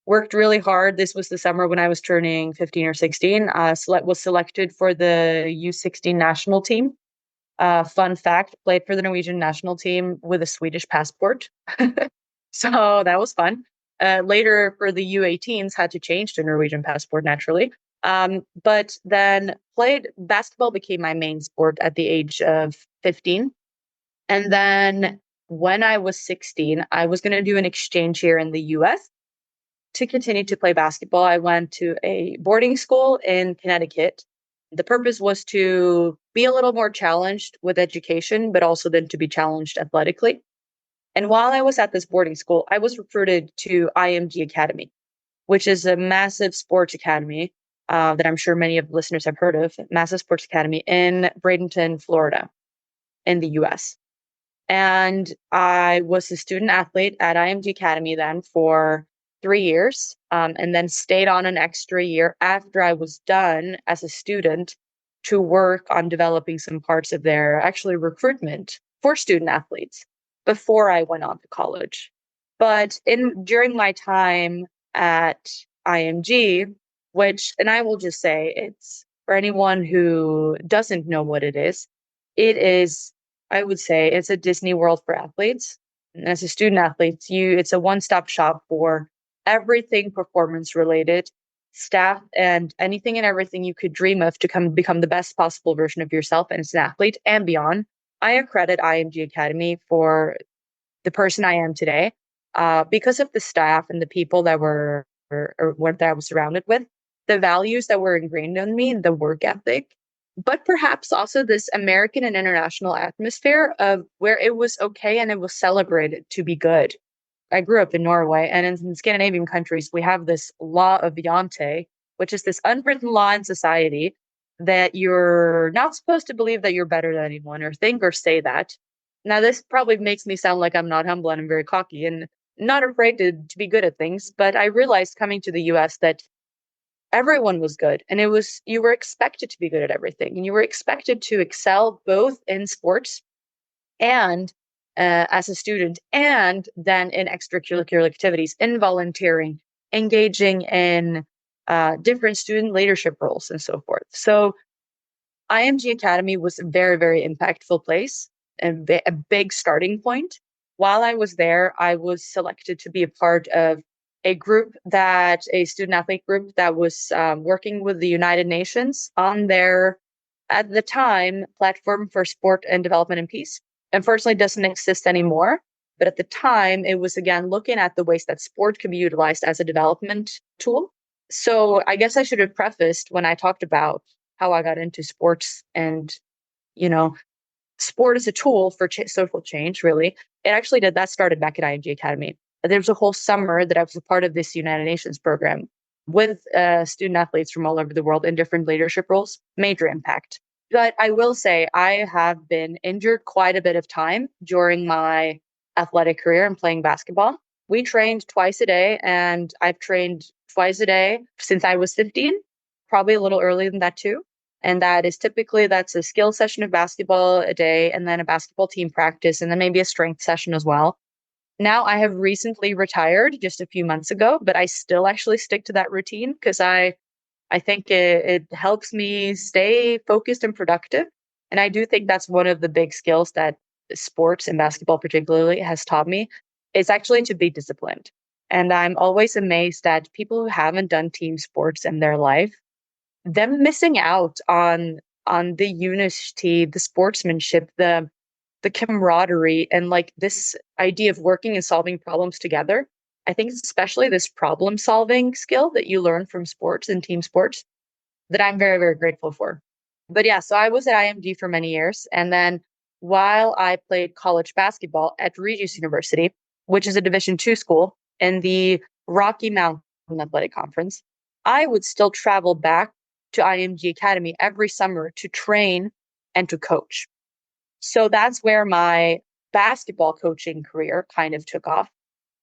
Worked really hard. This was the summer when I was turning 15 or 16. Was selected for the U16 national team. Fun fact, played for the Norwegian national team with a Swedish passport. So that was fun. Later for the U18s, had to change to Norwegian passport naturally. But then basketball became my main sport at the age of 15. And then when I was 16, I was going to do an exchange here in the US to continue to play basketball. I went to a boarding school in Connecticut. The purpose was to be a little more challenged with education, but also then to be challenged athletically. And while I was at this boarding school, I was recruited to IMG Academy, which is a massive sports academy that I'm sure many of the listeners have heard of, massive sports academy in Bradenton, Florida, in the US. And I was a student athlete at IMG Academy then for 3 years, and then stayed on an extra year after I was done as a student to work on developing some parts of their actually recruitment for student athletes before I went on to college. But during my time at IMG, and I will just say it's for anyone who doesn't know what it is, I would say it's a Disney World for athletes. And as a student athlete, it's a one-stop shop for everything performance related, staff, and anything and everything you could dream of to become the best possible version of yourself as an athlete and beyond. I accredit IMG Academy for the person I am today because of the staff and the people that that I was surrounded with, the values that were ingrained in me, the work ethic, but perhaps also this American and international atmosphere of where it was okay and it was celebrated to be good. I grew up in Norway, and in Scandinavian countries, we have this law of Jante, which is this unwritten law in society that you're not supposed to believe that you're better than anyone or think or say that. Now, this probably makes me sound like I'm not humble and I'm very cocky and not afraid to be good at things. But I realized coming to the US that everyone was good, and you were expected to be good at everything, and you were expected to excel both in sports and as a student, and then in extracurricular activities, in volunteering, engaging in different student leadership roles, and so forth. So IMG Academy was a very, very impactful place and a big starting point. While I was there, I was selected to be a part of a student athlete group that was working with the United Nations on their, at the time, platform for sport and development and peace. Unfortunately, it doesn't exist anymore. But at the time, it was again looking at the ways that sport can be utilized as a development tool. So I guess I should have prefaced when I talked about how I got into sports and, you know, sport is a tool for social change, really. That started back at IMG Academy. There was a whole summer that I was a part of this United Nations program with student athletes from all over the world in different leadership roles, major impact. But I will say I have been injured quite a bit of time during my athletic career and playing basketball. We trained twice a day, and I've trained twice a day since I was 15, probably a little earlier than that too. And that's a skill session of basketball a day, and then a basketball team practice, and then maybe a strength session as well. Now I have recently retired just a few months ago, but I still actually stick to that routine because I think it helps me stay focused and productive. And I do think that's one of the big skills that sports and basketball particularly has taught me is actually to be disciplined. And I'm always amazed at people who haven't done team sports in their life, them missing out on the unity, the sportsmanship, the camaraderie, and like this idea of working and solving problems together. I think especially this problem solving skill that you learn from sports and team sports that I'm very, very grateful for. But yeah, so I was at IMG for many years. And then while I played college basketball at Regis University, which is a Division II school in the Rocky Mountain Athletic Conference, I would still travel back to IMG Academy every summer to train and to coach. So that's where my basketball coaching career kind of took off.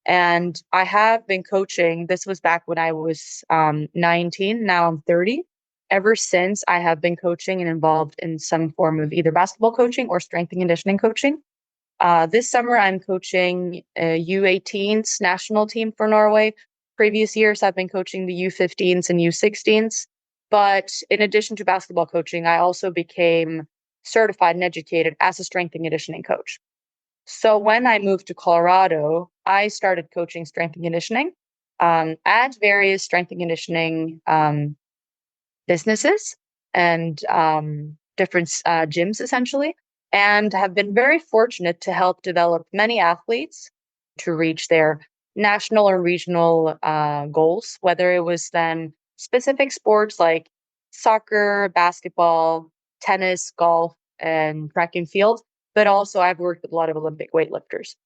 And I have been coaching. This was back when I was 19. Now I'm 30. Ever since, I have been coaching and involved in some form of either basketball coaching or strength and conditioning coaching. This summer, I'm coaching a U18s national team for Norway. Previous years, I've been coaching the U15s and U16s. But in addition to basketball coaching, I also became certified and educated as a strength and conditioning coach. So when I moved to Colorado, I started coaching strength and conditioning at various strength and conditioning businesses and different gyms, essentially. and have been very fortunate to help develop many athletes to reach their national or regional goals, whether it was then specific sports like soccer, basketball, tennis, golf, and track and field. But also, I've worked with a lot of Olympic weightlifters.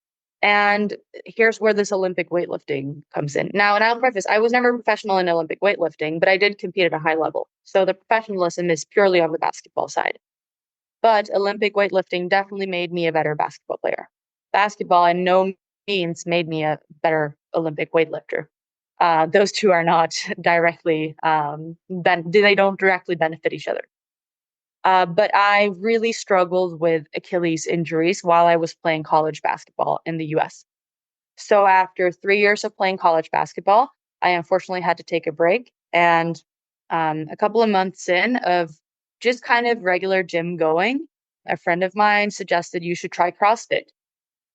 And here's where this Olympic weightlifting comes in. Now, and I'll preface, I was never professional in Olympic weightlifting, but I did compete at a high level. So the professionalism is purely on the basketball side. But Olympic weightlifting definitely made me a better basketball player. Basketball, in no means, made me a better Olympic weightlifter. Those two are not directly, they don't directly benefit each other. But I really struggled with Achilles injuries while I was playing college basketball in the US. So after 3 years of playing college basketball, I unfortunately had to take a break. And a couple of months in of just kind of regular gym going, a friend of mine suggested you should try CrossFit.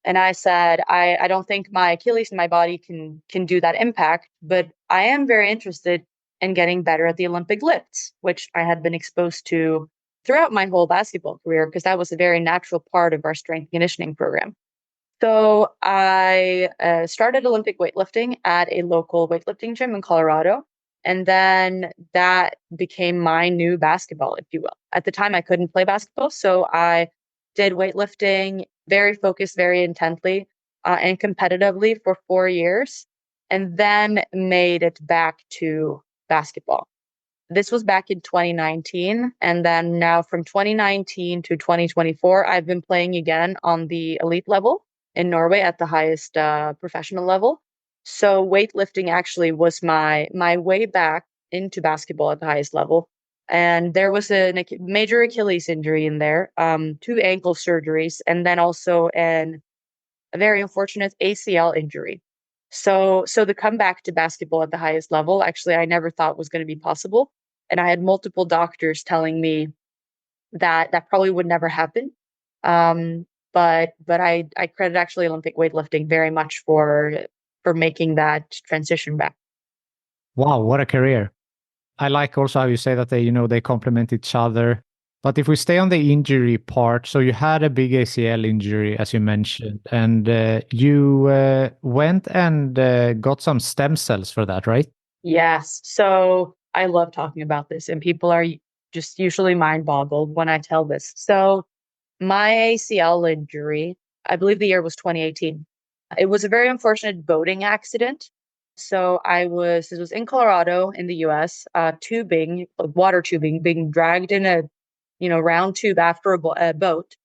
And I said, I don't think my Achilles in my body can do that impact, but I am very interested in getting better at the Olympic lifts, which I had been exposed to throughout my whole basketball career, because that was a very natural part of our strength conditioning program. So I started Olympic weightlifting at a local weightlifting gym in Colorado. And then that became my new basketball, if you will. At the time, I couldn't play basketball. So I did weightlifting very focused, very intently, and competitively for 4 years, and then made it back to basketball. This was back in 2019. And then now from 2019 to 2024, I've been playing again on the elite level in Norway at the highest professional level. So weightlifting actually was my way back into basketball at the highest level. And there was a major Achilles injury in there, 2 ankle surgeries, and then also a very unfortunate ACL injury. So the comeback to basketball at the highest level, actually, I never thought was going to be possible. And I had multiple doctors telling me that that probably would never happen. But I credit actually Olympic weightlifting very much for making that transition back. Wow, what a career. I like also how you say that they complement each other. But if we stay on the injury part, so you had a big ACL injury, as you mentioned, and you went and got some stem cells for that, right? Yes. So I love talking about this, and people are just usually mind boggled when I tell this. So my ACL injury, I believe the year was 2018. It was a very unfortunate boating accident. So this was in Colorado in the US, tubing, water tubing, being dragged in a, round tube after a boat.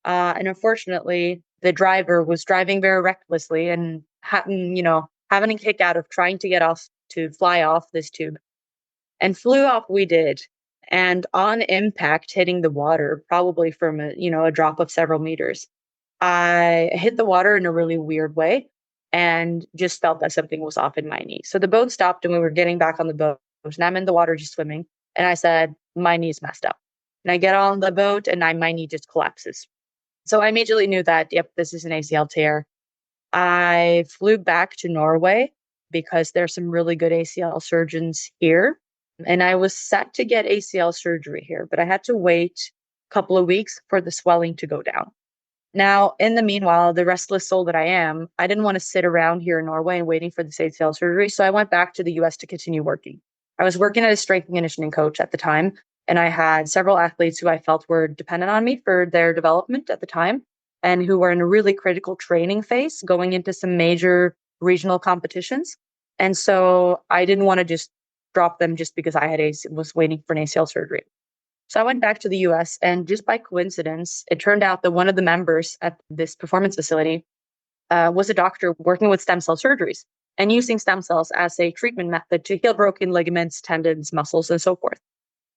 And unfortunately, the driver was driving very recklessly and having a kick out of trying to get off to fly off this tube, and flew off. We did. And on impact, hitting the water, probably from a drop of several meters, I hit the water in a really weird way and just felt that something was off in my knee. So the boat stopped and we were getting back on the boat, and I'm in the water just swimming. And I said, my knee's messed up. And I get on the boat and my knee just collapses. So I immediately knew that, yep, this is an ACL tear. I flew back to Norway because there's some really good ACL surgeons here. And I was set to get ACL surgery here, but I had to wait a couple of weeks for the swelling to go down. Now, in the meanwhile, the restless soul that I am, I didn't want to sit around here in Norway and waiting for this ACL surgery. So I went back to the US to continue working. I was working as a strength and conditioning coach at the time, and I had several athletes who I felt were dependent on me for their development at the time, and who were in a really critical training phase going into some major regional competitions. And so I didn't want to just drop them just because I was waiting for an ACL surgery. So I went back to the US, and just by coincidence, it turned out that one of the members at this performance facility was a doctor working with stem cell surgeries and using stem cells as a treatment method to heal broken ligaments, tendons, muscles, and so forth.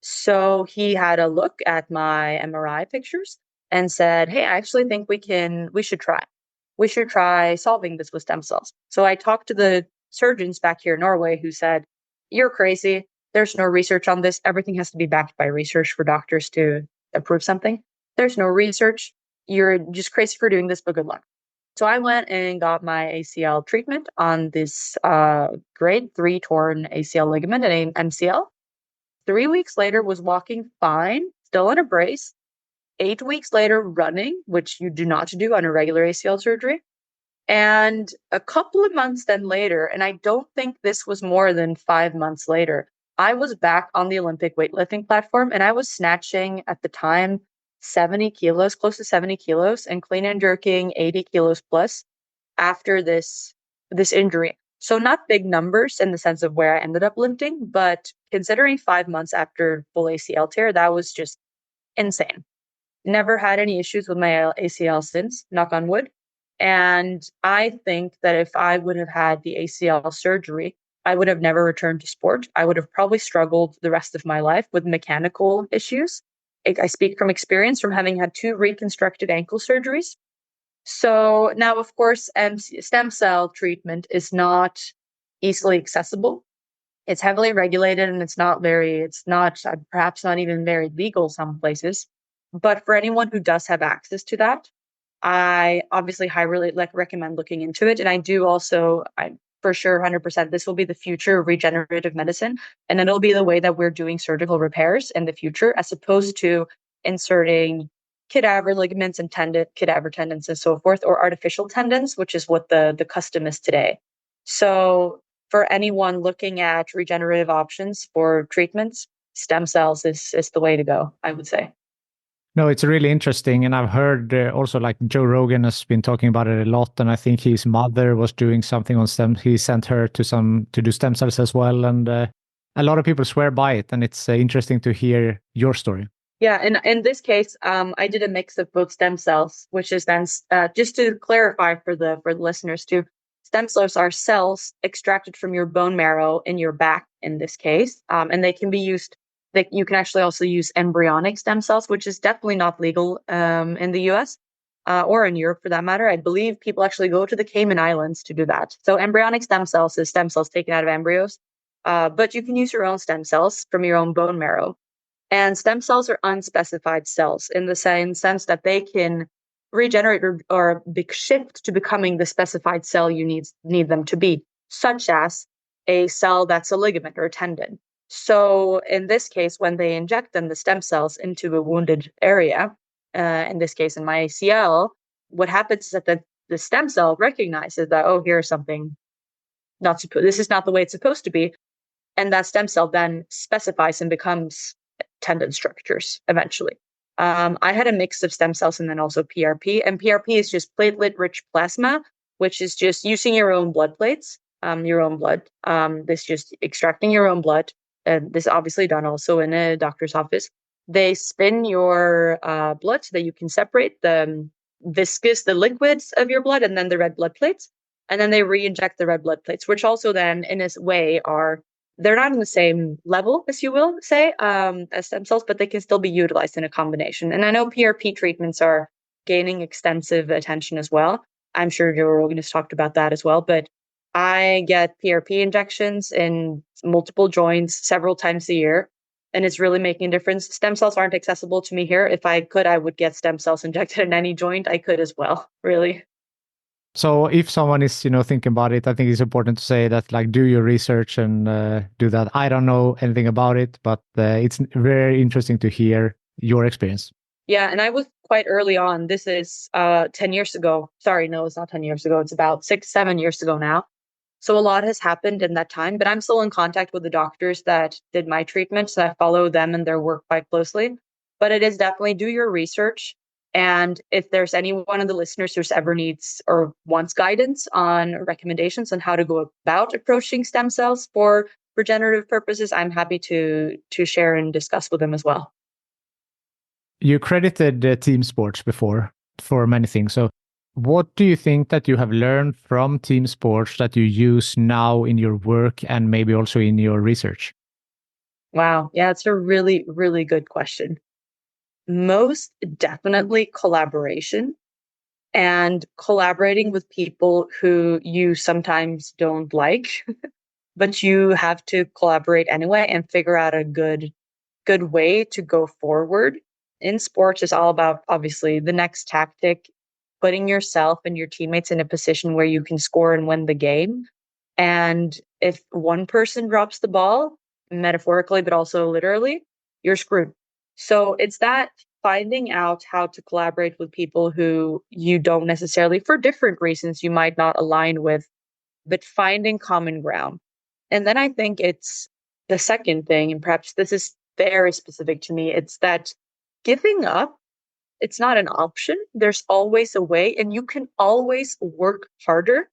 So he had a look at my MRI pictures and said, hey, I actually think we should try solving this with stem cells. So I talked to the surgeons back here in Norway who said, you're crazy. There's no research on this. Everything has to be backed by research for doctors to approve something. There's no research. You're just crazy for doing this, but good luck. So I went and got my ACL treatment on this grade 3 torn ACL ligament and MCL. 3 weeks later, was walking fine, still in a brace. 8 weeks later running, which you do not do on a regular ACL surgery. And a couple of months then later, and I don't think this was more than 5 months later, I was back on the Olympic weightlifting platform and I was snatching at the time 70 kilos, close to 70 kilos, and clean and jerking 80 kilos plus after this injury. So not big numbers in the sense of where I ended up lifting, but considering 5 months after full ACL tear, that was just insane. Never had any issues with my ACL since, knock on wood. And I think that if I would have had the ACL surgery, I would have never returned to sport. I would have probably struggled the rest of my life with mechanical issues. I speak from experience from having had 2 reconstructed ankle surgeries. So now, of course, stem cell treatment is not easily accessible. It's heavily regulated and it's not perhaps not even very legal some places. But for anyone who does have access to that, I obviously highly recommend looking into it. And I do also, I for sure, 100%, this will be the future of regenerative medicine. And it'll be the way that we're doing surgical repairs in the future, as opposed to inserting cadaver ligaments and cadaver tendons and so forth, or artificial tendons, which is what the custom is today. So for anyone looking at regenerative options for treatments, stem cells is the way to go, I would say. No, it's really interesting. And I've heard also like Joe Rogan has been talking about it a lot. And I think his mother was doing something on stem. He sent her to do stem cells as well. And a lot of people swear by it. And it's interesting to hear your story. Yeah, and in this case, I did a mix of both stem cells, which is then just to clarify for the listeners too. Stem cells are cells extracted from your bone marrow in your back in this case, and they can be used. You can actually also use embryonic stem cells, which is definitely not legal in the US or in Europe for that matter. I believe people actually go to the Cayman Islands to do that. So embryonic stem cells is stem cells taken out of embryos, but you can use your own stem cells from your own bone marrow. And stem cells are unspecified cells in the same sense that they can regenerate or shift to becoming the specified cell you need them to be, such as a cell that's a ligament or a tendon. So in this case, when they inject them, the stem cells into a wounded area, in this case in my ACL, what happens is that the stem cell recognizes that, oh, here's something this is not the way it's supposed to be. And that stem cell then specifies and becomes tendon structures eventually. I had a mix of stem cells and then also PRP. And PRP is just platelet-rich plasma, which is just using your own blood plates, your own blood. This just extracting your own blood. This is obviously done also in a doctor's office. They spin your blood so that you can separate the liquids of your blood and then the red blood plates. And then they re-inject the red blood plates, which also then in a way they're not in the same level, as you will say, as stem cells, but they can still be utilized in a combination. And I know PRP treatments are gaining extensive attention as well. I'm sure Joe Rogan has talked about that as well. But I get PRP injections in multiple joints several times a year, and it's really making a difference. Stem cells aren't accessible to me here. If I could, I would get stem cells injected in any joint. I could as well, really. So if someone is, thinking about it, I think it's important to say that, like, do your research and do that. I don't know anything about it, but it's very interesting to hear your experience. Yeah, and I was quite early on. This is 10 years ago. Sorry, no, it's not 10 years ago. It's about 6-7 years ago now. So a lot has happened in that time, but I'm still in contact with the doctors that did my treatment. So I follow them and their work quite closely. But it is definitely do your research. And if there's any one of the listeners who ever needs or wants guidance on recommendations on how to go about approaching stem cells for regenerative purposes, I'm happy to share and discuss with them as well. You credited team sports before for many things. So what do you think that you have learned from team sports that you use now in your work and maybe also in your research? Wow. Yeah, it's a really, really good question. Most definitely collaboration and collaborating with people who you sometimes don't like, but you have to collaborate anyway and figure out a good way to go forward. In sports, it's all about obviously the next tactic, putting yourself and your teammates in a position where you can score and win the game. And if one person drops the ball, metaphorically, but also literally, you're screwed. So it's that finding out how to collaborate with people who you don't necessarily, for different reasons, you might not align with, but finding common ground. And then I think it's the second thing, and perhaps this is very specific to me, it's that giving up, it's not an option. There's always a way, and you can always work harder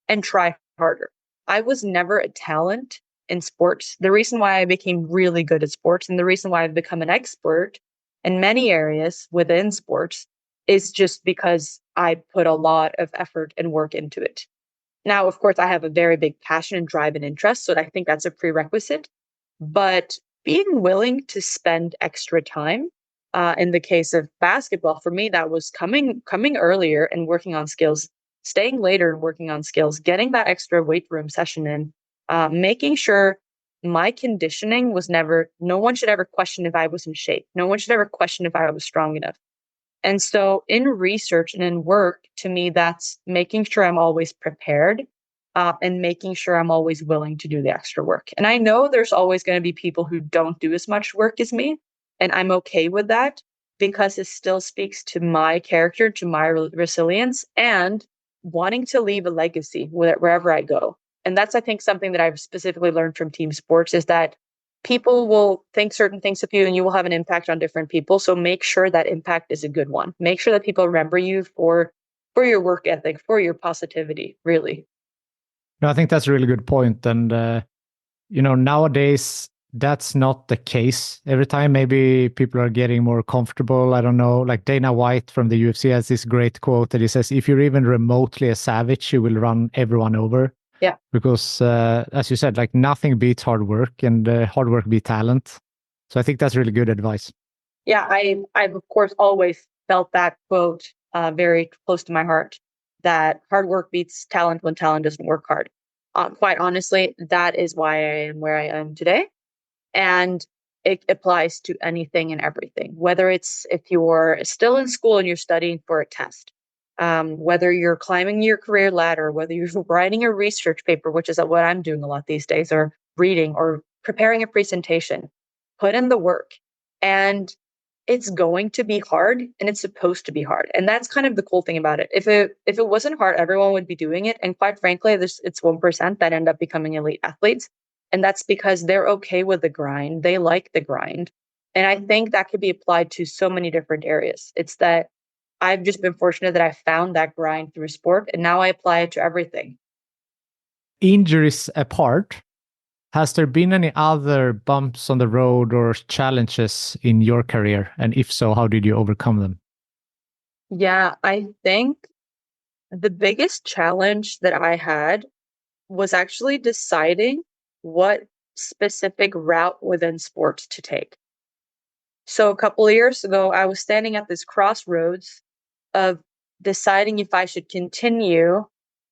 and try harder. I was never a talent in sports. The reason why I became really good at sports and the reason why I've become an expert in many areas within sports is just because I put a lot of effort and work into it. Now, of course, I have a very big passion and drive and interest, so I think that's a prerequisite. But being willing to spend extra time, in the case of basketball, for me, that was coming earlier and working on skills, staying later and working on skills, getting that extra weight room session in, making sure my conditioning was never. No one should ever question if I was in shape. No one should ever question if I was strong enough. And so in research and in work, to me, that's making sure I'm always prepared, and making sure I'm always willing to do the extra work. And I know there's always going to be people who don't do as much work as me. And I'm okay with that because it still speaks to my character, to my resilience, and wanting to leave a legacy wherever I go. And that's, I think, something that I've specifically learned from team sports is that people will think certain things of you and you will have an impact on different people. So make sure that impact is a good one. Make sure that people remember you for your work ethic, for your positivity, really. No, I think that's a really good point. And, nowadays, that's not the case every time. Maybe people are getting more comfortable. I don't know. Like Dana White from the UFC has this great quote that he says, if you're even remotely a savage, you will run everyone over. Yeah. Because, as you said, like nothing beats hard work and hard work beats talent. So I think that's really good advice. Yeah, I've of course always felt that quote very close to my heart, that hard work beats talent when talent doesn't work hard. Quite honestly, that is why I am where I am today. And it applies to anything and everything, whether it's if you're still in school and you're studying for a test, whether you're climbing your career ladder, whether you're writing a research paper, which is what I'm doing a lot these days, or reading or preparing a presentation, put in the work. And it's going to be hard and it's supposed to be hard. And that's kind of the cool thing about it. If it wasn't hard, everyone would be doing it. And quite frankly, it's 1% that end up becoming elite athletes. And that's because they're okay with the grind. They like the grind. And I think that could be applied to so many different areas. It's that I've just been fortunate that I found that grind through sport and now I apply it to everything. Injuries apart, has there been any other bumps on the road or challenges in your career? And if so, how did you overcome them? Yeah, I think the biggest challenge that I had was actually deciding what specific route within sports to take. So a couple of years ago, I was standing at this crossroads of deciding if I should continue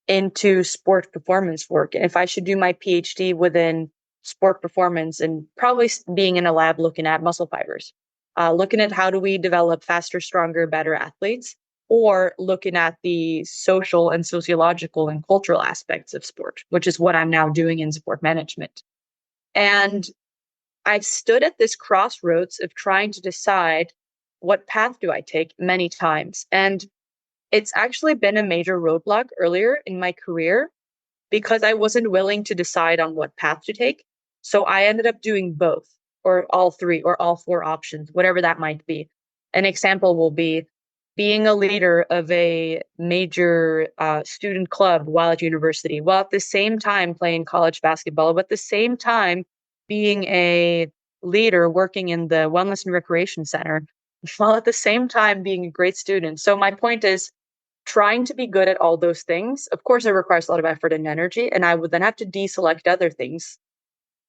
into sport performance work and if I should do my PhD within sport performance and probably being in a lab looking at muscle fibers, looking at how do we develop faster, stronger, better athletes, or looking at the social and sociological and cultural aspects of sport, which is what I'm now doing in sport management. And I've stood at this crossroads of trying to decide what path do I take many times. And it's actually been a major roadblock earlier in my career because I wasn't willing to decide on what path to take. So I ended up doing both, or all three, or all four options, whatever that might be. An example will be being a leader of a major student club while at university, while at the same time playing college basketball, but at the same time being a leader working in the wellness and recreation center, while at the same time being a great student. So my point is, trying to be good at all those things, of course, it requires a lot of effort and energy, and I would then have to deselect other things.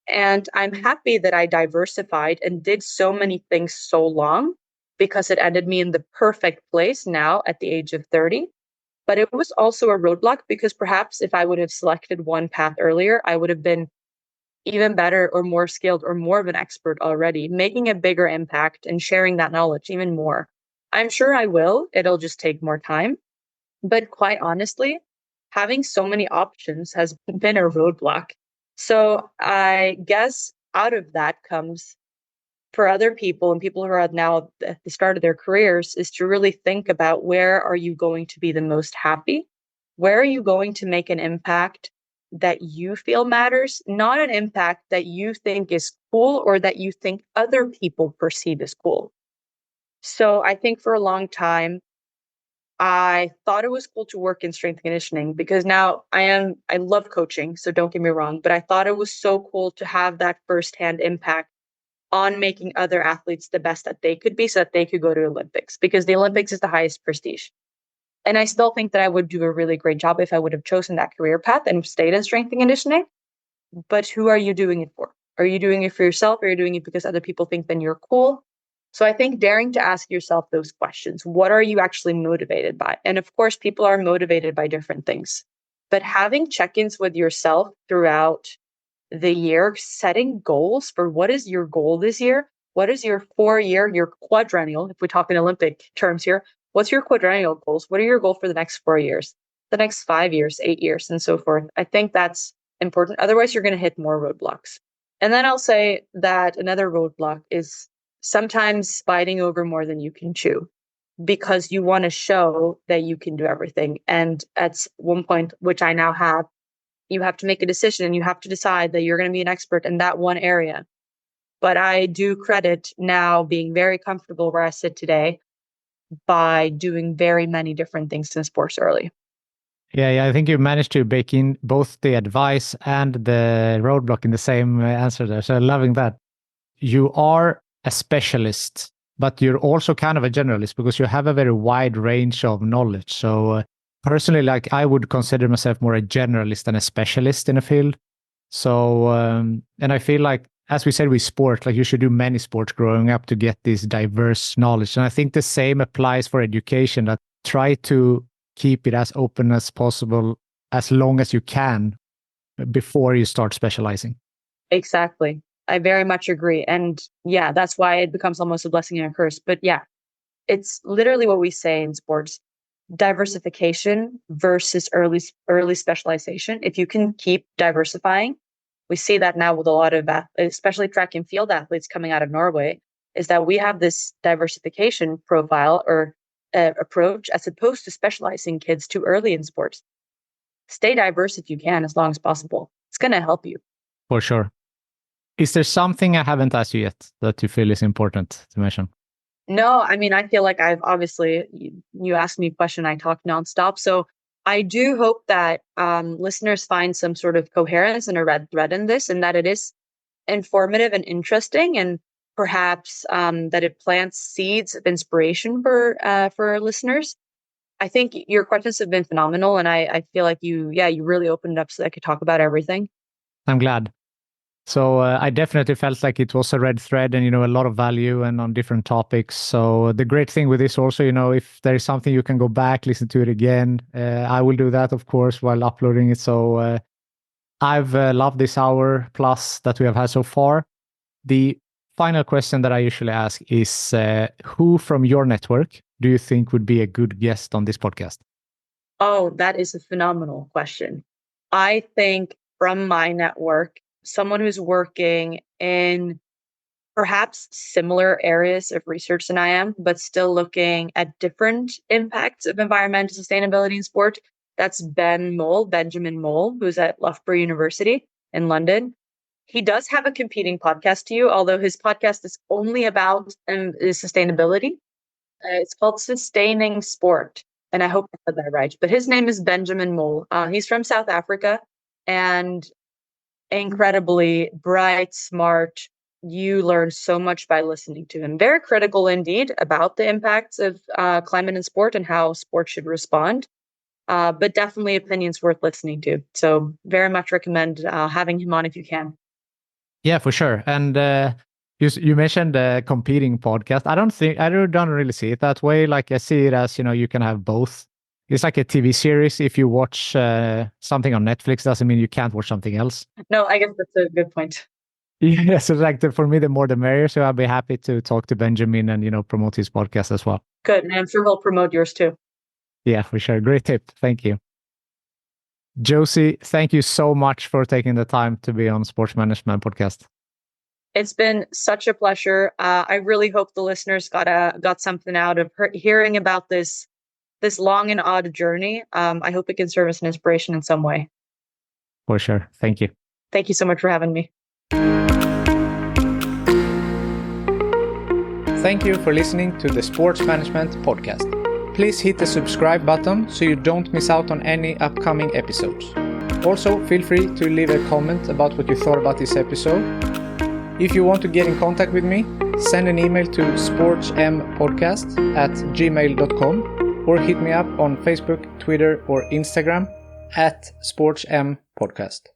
And I'm happy that I diversified and did so many things so long because it ended me in the perfect place now at the age of 30. But it was also a roadblock because perhaps if I would have selected one path earlier, I would have been even better or more skilled or more of an expert already, making a bigger impact and sharing that knowledge even more. I'm sure I will. It'll just take more time. But quite honestly, having so many options has been a roadblock. So I guess out of that comes for other people and people who are now at the start of their careers is to really think about, where are you going to be the most happy? Where are you going to make an impact that you feel matters, not an impact that you think is cool or that you think other people perceive as cool. So I think for a long time, I thought it was cool to work in strength and conditioning, because now I love coaching, so don't get me wrong, but I thought it was so cool to have that firsthand impact on making other athletes the best that they could be, so that they could go to Olympics, because the Olympics is the highest prestige. And I still think that I would do a really great job if I would have chosen that career path and stayed in strength and conditioning. But who are you doing it for? Are you doing it for yourself, or are you doing it because other people think then you're cool? So I think daring to ask yourself those questions, what are you actually motivated by? And of course, people are motivated by different things, but having check-ins with yourself throughout the year, setting goals for what is your goal this year? What is your 4-year, your quadrennial, if we talk in Olympic terms here, what's your quadrennial goals? What are your goals for the next 4 years, the next 5 years, 8 years, and so forth? I think that's important. Otherwise, you're going to hit more roadblocks. And then I'll say that another roadblock is sometimes biting over more than you can chew, because you want to show that you can do everything. And at one point, which I now have, you have to make a decision and you have to decide that you're going to be an expert in that one area. But I do credit now being very comfortable where I sit today by doing very many different things in sports early. Yeah, I think you managed to bake in both the advice and the roadblock in the same answer there. So loving that. You are a specialist, but you're also kind of a generalist, because you have a very wide range of knowledge. So personally, like, I would consider myself more a generalist than a specialist in a field. So, and I feel like, as we said with sport, like, you should do many sports growing up to get this diverse knowledge. And I think the same applies for education, that try to keep it as open as possible as long as you can before you start specializing. Exactly. I very much agree. And yeah, that's why it becomes almost a blessing and a curse. But yeah, it's literally what we say in sports: diversification versus early specialization. If you can keep diversifying, we see that now with a lot of, especially track and field athletes coming out of Norway, is that we have this diversification profile or approach, as opposed to specializing kids too early in sports. Stay diverse if you can, as long as possible. It's going to help you. For sure. Is there something I haven't asked you yet that you feel is important to mention? No, I mean, I feel like I've obviously, you asked me a question, I talk nonstop. So I do hope that listeners find some sort of coherence and a red thread in this, and that it is informative and interesting, and perhaps that it plants seeds of inspiration for listeners. I think your questions have been phenomenal, and I feel like you really opened it up so that I could talk about everything. I'm glad. So I definitely felt like it was a red thread, and, a lot of value and on different topics. So the great thing with this also, if there is something you can go back, listen to it again. I will do that, of course, while uploading it. So I've loved this hour plus that we have had so far. The final question that I usually ask is, who from your network do you think would be a good guest on this podcast? Oh, that is a phenomenal question. I think from my network, someone who's working in perhaps similar areas of research than I am, but still looking at different impacts of environmental sustainability in sport. That's Benjamin Mole, who's at Loughborough University in London. He does have a competing podcast to you, although his podcast is only about sustainability. It's called Sustaining Sport, and I hope I said that right. But his name is Benjamin Mole. He's from South Africa, and incredibly bright, smart. You learn so much by listening to him. Very critical indeed about the impacts of climate in sport and how sport should respond. But definitely opinions worth listening to. So very much recommend having him on if you can. Yeah, for sure. And you mentioned the competing podcast. I don't really see it that way. Like, I see it as, you can have both. It's like a TV series. If you watch something on Netflix, doesn't mean you can't watch something else. No, I guess that's a good point. Yeah, so like for me, the more the merrier. So I'll be happy to talk to Benjamin and, promote his podcast as well. Good. And I'm sure he'll promote yours too. Yeah, for sure. Great tip. Thank you. Josie, thank you so much for taking the time to be on Sports Management Podcast. It's been such a pleasure. I really hope the listeners got something out of hearing about this long and odd journey. I hope it can serve as an inspiration in some way. For sure. Thank you. Thank you so much for having me. Thank you for listening to the Sports Management Podcast. Please hit the subscribe button so you don't miss out on any upcoming episodes. Also, feel free to leave a comment about what you thought about this episode. If you want to get in contact with me, send an email to sportsmpodcast@gmail.com or hit me up on Facebook, Twitter, or Instagram @sportsmpodcast.